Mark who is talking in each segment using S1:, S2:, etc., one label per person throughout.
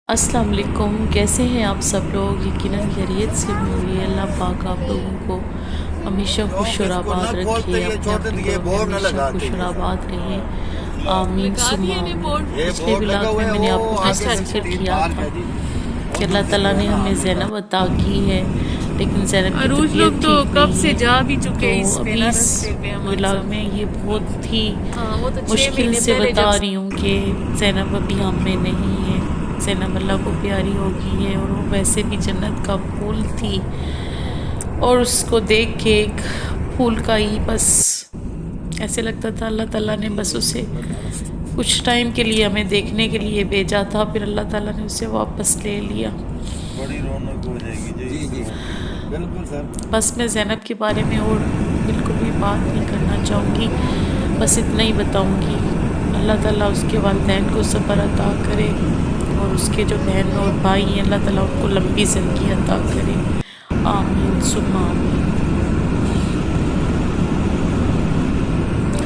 S1: अस्सलाम वालेकुम। कैसे हैं आप सब लोग? यकीनन खैरियत से होंगे। अल्लाह पाक आप लोगों को हमेशा खुश और
S2: इसको न
S1: आबाद
S2: खोलते
S1: रखे,
S2: ये
S1: अपने
S2: छोटे
S1: अपने
S2: ये
S1: घरों में
S2: बोर्ड न
S1: हमेशा
S2: लगाते
S1: खुश और
S2: ये सब
S1: आबाद रहें। आमीन
S3: लगा
S1: सुम्मा
S3: दिए ने
S1: आमीन।
S3: बोर्ड।
S2: ये
S1: पिछले
S2: बोर्ड लगा
S1: व्लॉग
S2: हुआ
S1: में
S2: है
S1: मैंने
S2: वो
S1: आपको
S2: आगे
S1: किस्सा
S2: से
S1: जिक्र
S2: तीन
S1: किया
S2: पार्क
S1: था
S2: है जी
S1: कि
S2: और
S1: अल्लाह
S2: दूसरे
S1: ताला
S2: जो है
S1: ने
S2: ना
S1: हमें
S2: आगे का
S1: ज़ैनब अता की है, लेकिन ज़ैनब की
S3: अरूज लोग
S1: तबीयत
S3: तो
S1: ठीक
S3: कब
S1: नहीं
S3: से
S1: है।
S3: जा भी चुके
S1: तो
S3: हैं इस पे
S1: अभी
S3: ना
S1: इस
S3: रस्ते पे हमारे
S1: व्लॉग
S3: साथ।
S1: में ये बहुत ही
S3: हाँ वो तो 6 महीने
S1: मुश्किल से
S3: पहले
S1: बता
S3: जब
S1: रही हूँ कि ज़ैनब अभी हम में नहीं है। ज़ैनब अल्लाह को प्यारी होगी है और वो वैसे भी जन्नत का फूल थी, और उसको देख के एक फूल का ही बस ऐसे लगता था अल्लाह ताला ने बस उसे कुछ टाइम के लिए हमें देखने के लिए भेजा था, फिर अल्लाह ताला ने उसे वापस ले लिया।
S2: बड़ी रौनक हो जाएगी जी जी बिल्कुल सर।
S1: बस मैं ज़ैनब के बारे में और बिल्कुल भी बात नहीं करना चाहूँगी, बस इतना ही बताऊँगी अल्लाह ताला उसके वालिदैन को सब्र अता करे, और उसके जो बहन और भाई हैं अल्लाह ताला उनको लंबी ज़िंदगी अता करे। आमीन सुम्मा आमीन।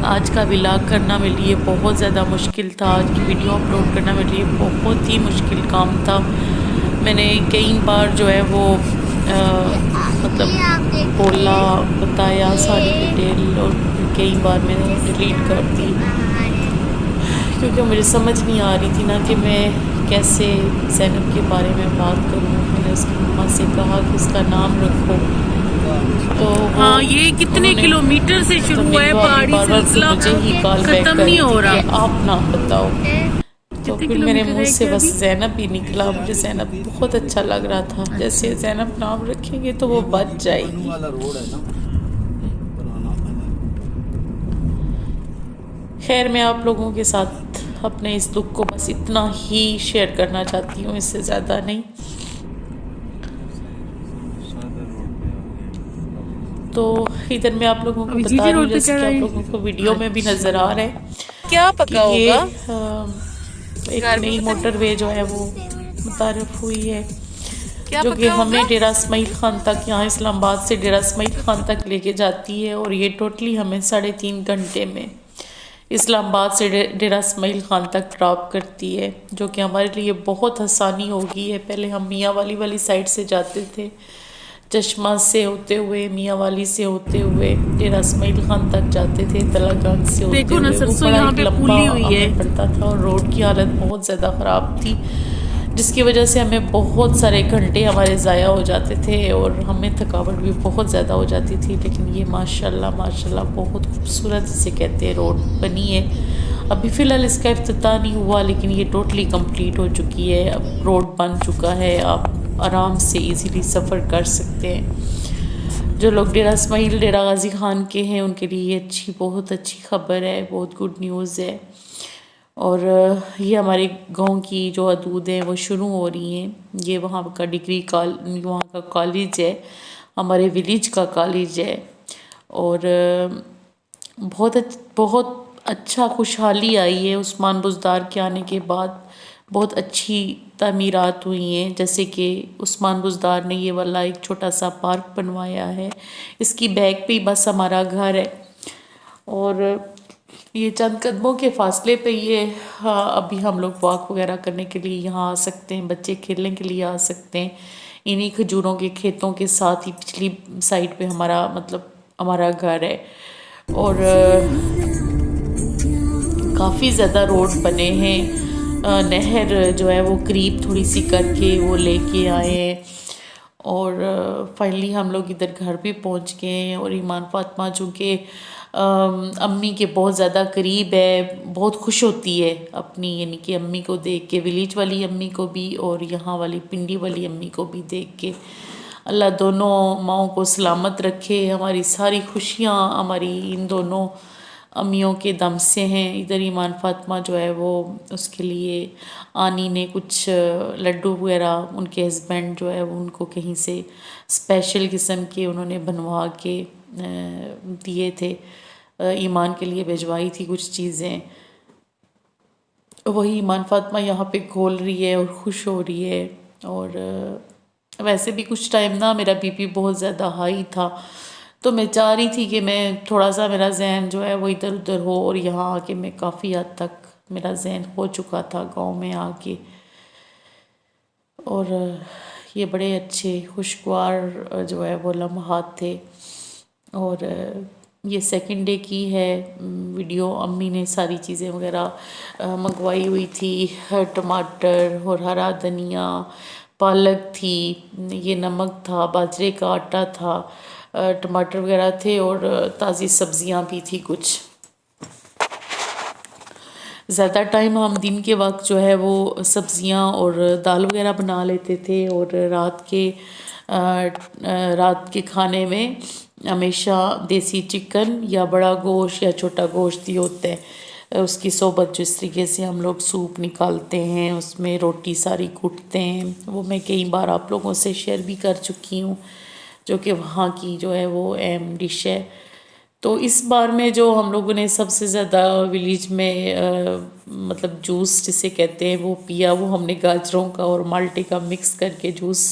S1: आज का व्लॉग करना मेरे लिए बहुत ज़्यादा मुश्किल था। आज की वीडियो अपलोड करना मेरे लिए बहुत ही मुश्किल काम था। मैंने कई बार जो है वो मतलब बोला, बताया सारी डिटेल, और कई बार मैंने डिलीट कर दी क्योंकि मुझे समझ नहीं आ रही थी ना कि मैं कैसे ज़ैनब के बारे में बात करूं। मैंने उसकी मम्मा से कहा कि उसका नाम रखो, तो वो
S3: हाँ ये कितने
S1: उन्होंने
S3: किलोमीटर से शुरू
S1: मतलब
S3: हुआ
S1: मेरी
S3: है
S1: भाभी
S3: पहाड़ी
S1: बार बार फिर
S3: सिलसिला,
S1: मुझे ही कॉल बैक
S3: खत्म
S1: कर
S3: नहीं
S1: रही
S3: हो
S1: थी कि
S3: रहा।
S1: आप नाम बताओ। तो
S3: कितने
S1: फिर मेरे
S3: किलोमीटर
S1: मुंह
S3: रह
S1: से
S3: गया
S1: बस
S3: अभी?
S1: ज़ैनब ही निकला। मुझे ज़ैनब बहुत अच्छा लग रहा था,
S3: अच्छा
S1: जैसे ज़ैनब नाम रखेंगे तो वो बच
S2: बनू
S1: जाएगी।
S2: वाला रोड है ना पुराना।
S1: खैर मैं आप लोगों के साथ अपने इस दुख को बस इतना ही शेयर करना चाहती हूँ, इससे ज़्यादा नहीं। तो इधर मैं आप लोगों को
S3: अभी
S1: बता
S3: जीटी
S1: रही हूँ,
S3: रोड पे
S1: जैसे
S3: चढ़
S1: कि
S3: आए
S1: आप
S3: हैं।
S1: लोगों को वीडियो में भी नज़र आ रहा है
S3: क्या
S1: कि
S3: पका
S1: ये
S3: होगा?
S1: एक
S3: घर में
S1: नई
S3: पता है
S1: मोटरवे जो है वो मुतारफ़ हुई है,
S3: क्या
S1: जो कि
S3: पका होगा?
S1: हमें डेरा इस्माइल ख़ान तक, यहाँ इस्लामाबाद से डेरा इस्माइल ख़ान तक लेके जाती है, और ये टोटली हमें 3.5 घंटे में इस्लामाबाद से डेरा इस्माइल ख़ान तक ड्रॉप करती है, जो कि हमारे लिए बहुत आसानी हो गई है। पहले हम मियाँ वाली साइड से जाते थे, चश्मा से होते हुए, मियाँ वाली से होते हुए डेरा इस्माइल ख़ान तक जाते थे, तलागंज से होते
S3: देखो ना
S1: हुए। वो
S3: सरसों
S1: बड़ा
S3: यहाँ
S1: एक
S3: पे
S1: लंबा
S3: फूली हुई है।
S1: हमें पड़ता था, और रोड की हालत बहुत ज़्यादा ख़राब थी, जिसकी वजह से हमें बहुत सारे घंटे हमारे ज़ाया हो जाते थे, और हमें थकावट भी बहुत ज़्यादा हो जाती थी। लेकिन ये माशाल्लाह माशाल्लाह बहुत खूबसूरत जिसे कहते हैं रोड बनी है। अभी फ़िलहाल इसका इफ्तिताह नहीं हुआ, लेकिन ये टोटली कंप्लीट हो चुकी है। अब रोड बन चुका है, आप आराम से इजीली सफ़र कर सकते हैं। जो लोग डेरा इस्माइल डेरा गाजी ख़ान के हैं उनके लिए ये बहुत अच्छी खबर है, बहुत गुड न्यूज़ है। और ये हमारे गांव की जो हदूद हैं वो शुरू हो रही हैं। ये वहाँ का वहाँ का कॉलेज है, हमारे विलेज का कॉलेज है, और बहुत अच्छा खुशहाली आई है उस्मान बुज़दार के आने के बाद। बहुत अच्छी तामीरात हुई हैं, जैसे कि उस्मान बुज़दार ने ये वाला एक छोटा सा पार्क बनवाया है, इसकी बैक पे ही बस हमारा घर है, और ये चंद कदमों के फासले पे ये अभी हम लोग वॉक वगैरह करने के लिए यहाँ आ सकते हैं, बच्चे खेलने के लिए आ सकते हैं। इन्हीं खजूरों के खेतों के साथ ही पिछली साइड पे हमारा मतलब हमारा घर है, और काफ़ी ज़्यादा रोड बने हैं। नहर जो है वो करीब थोड़ी सी करके वो लेके आए हैं, और फाइनली हम लोग इधर घर भी पहुंच गए हैं। और ईमान फातिमा चूँकि अम्मी के बहुत ज़्यादा करीब है, बहुत खुश होती है अपनी यानी कि अम्मी को देख के, विलेज वाली अम्मी को भी और यहाँ वाली पिंडी वाली अम्मी को भी देख के। अल्लाह दोनों माओं को सलामत रखे। हमारी सारी खुशियाँ हमारी इन दोनों अम्मियों के दम से हैं। इधर ईमान फातिमा जो है वो उसके लिए आनी ने कुछ लड्डू वगैरह उनके हस्बैंड जो है वो उनको कहीं से स्पेशल किस्म के उन्होंने बनवा के दिए थे, ईमान के लिए भिजवाई थी कुछ चीज़ें। वही ईमान फातिमा यहाँ पे खोल रही है और खुश हो रही है। और वैसे भी कुछ टाइम ना मेरा बीपी बहुत ज़्यादा हाई था, तो मैं चाह रही थी कि मैं थोड़ा सा मेरा जहन जो है वो इधर उधर हो, और यहाँ आके मैं काफ़ी हद तक मेरा जहन हो चुका था गांव में आके। اور یہ بڑے اچھے خوشگوار جو ہے وہ لمحات تھے. اور یہ سیکنڈ ڈے کی ہے ویڈیو. امی نے ساری چیزیں وغیرہ منگوائی ہوئی تھی، ٹماٹر اور ہرا دھنیا، پالک تھی، یہ نمک تھا، باجرے کا آٹا تھا، ٹماٹر وغیرہ تھے اور تازی سبزیاں بھی تھی کچھ. زیادہ ٹائم ہم دن کے وقت جو ہے وہ سبزیاں اور دال وغیرہ بنا لیتے تھے، اور رات کے کھانے میں ہمیشہ دیسی چکن یا بڑا گوشت یا چھوٹا گوشت ہی ہوتا ہے. اس کی صحبت جس طریقے سے ہم لوگ سوپ نکالتے ہیں، اس میں روٹی ساری کوٹتے ہیں، وہ میں کئی بار آپ لوگوں سے شیئر بھی کر چکی ہوں، جو کہ وہاں کی جو ہے وہ اہم ڈش ہے. تو اس بار میں جو ہم لوگوں نے سب سے زیادہ ولیج میں مطلب جوس جسے کہتے ہیں وہ پیا، وہ ہم نے گاجروں کا اور مالٹے کا مکس کر کے جوس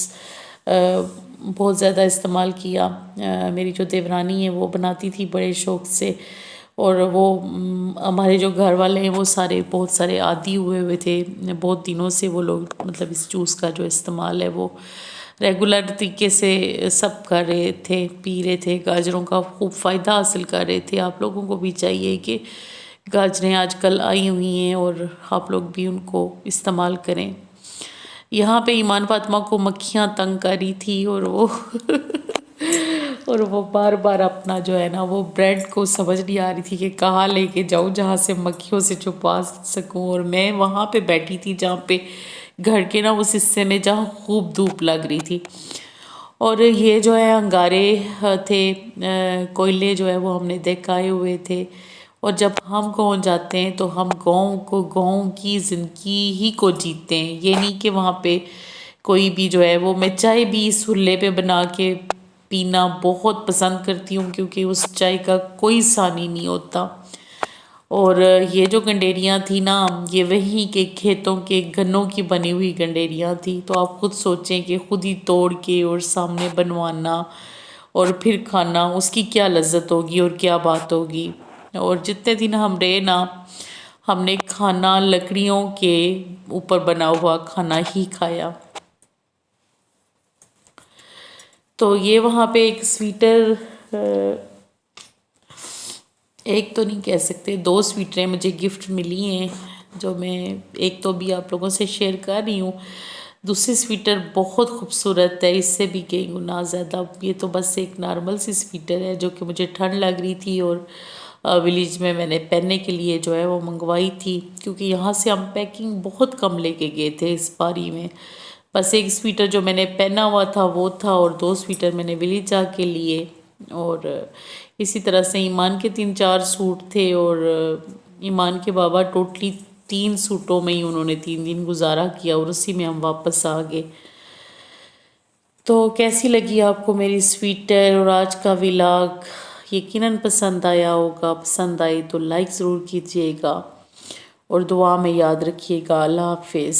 S1: بہت زیادہ استعمال کیا. میری جو دیورانی ہے وہ بناتی تھی بڑے شوق سے، اور وہ ہمارے جو گھر والے ہیں وہ بہت سارے عادی ہوئے تھے. بہت دنوں سے وہ لوگ مطلب اس جوس کا جو استعمال ہے وہ ریگولر طریقے سے سب کر رہے تھے، پی رہے تھے، گاجروں کا خوب فائدہ حاصل کر رہے تھے. آپ لوگوں کو بھی چاہیے کہ گاجریں آج کل آئی ہوئی ہیں اور آپ لوگ بھی ان کو استعمال کریں. یہاں پہ ایمان فاطمہ کو مکھیاں تنگ کر رہی تھی، اور وہ بار بار اپنا جو ہے نا وہ بریڈ کو سمجھ نہیں آ رہی تھی کہ کہاں لے کے جاؤں جہاں سے مکھیوں سے چھپا سکوں. اور میں وہاں پہ بیٹھی تھی جہاں پہ گھر کے نا اس حصے میں جہاں خوب دھوپ لگ رہی تھی. اور یہ جو ہے انگارے تھے، کوئلے جو ہے وہ ہم نے دکھائے ہوئے تھے. اور جب ہم گاؤں جاتے ہیں تو ہم گاؤں کی زندگی ہی کو جیتے ہیں. یہ نہیں کہ وہاں پہ کوئی بھی جو ہے وہ، میں چائے بھی اس چولہے پہ بنا کے پینا بہت پسند کرتی ہوں، کیونکہ اس چائے کا کوئی ثانی نہیں ہوتا. اور یہ جو گنڈیریاں تھیں نا، یہ وہیں کے کھیتوں کے گنوں کی بنی ہوئی گنڈیریاں تھیں. تو آپ خود سوچیں کہ خود ہی توڑ کے اور سامنے بنوانا اور پھر کھانا، اس کی کیا لذت ہوگی اور کیا بات ہوگی. اور جتنے دن ہم رہے نا، ہم نے کھانا لکڑیوں کے اوپر بنا ہوا کھانا ہی کھایا. تو یہ وہاں پہ ایک سویٹر، ایک تو نہیں کہہ سکتے، 2 سویٹریں مجھے گفٹ ملی ہیں، جو میں ایک تو بھی آپ لوگوں سے شیئر کر رہی ہوں. دوسری سویٹر بہت خوبصورت ہے، اس سے بھی کئی گنا زیادہ. یہ تو بس ایک نارمل سی سویٹر ہے جو کہ مجھے ٹھنڈ لگ رہی تھی، اور ولیج میں نے پہننے کے لیے جو ہے وہ منگوائی تھی، کیونکہ یہاں سے ہم پیکنگ بہت کم لے کے گئے تھے اس باری میں. بس ایک سویٹر جو میں نے پہنا ہوا تھا وہ تھا، اور 2 سویٹر میں نے ولیج جا کے لیے. اور اسی طرح سے ایمان کے 3-4 سوٹ تھے، اور ایمان کے بابا ٹوٹلی 3 سوٹوں میں ہی انہوں نے 3 دن گزارا کیا، اور اسی میں ہم واپس آ گئے. تو کیسی لگی آپ کو میری سویٹر اور آج کا ولاگ؟ یقیناً پسند آیا ہوگا. پسند آئی تو لائک ضرور کیجیے گا، اور دعا میں یاد رکھیے گا. اللہ حافظ.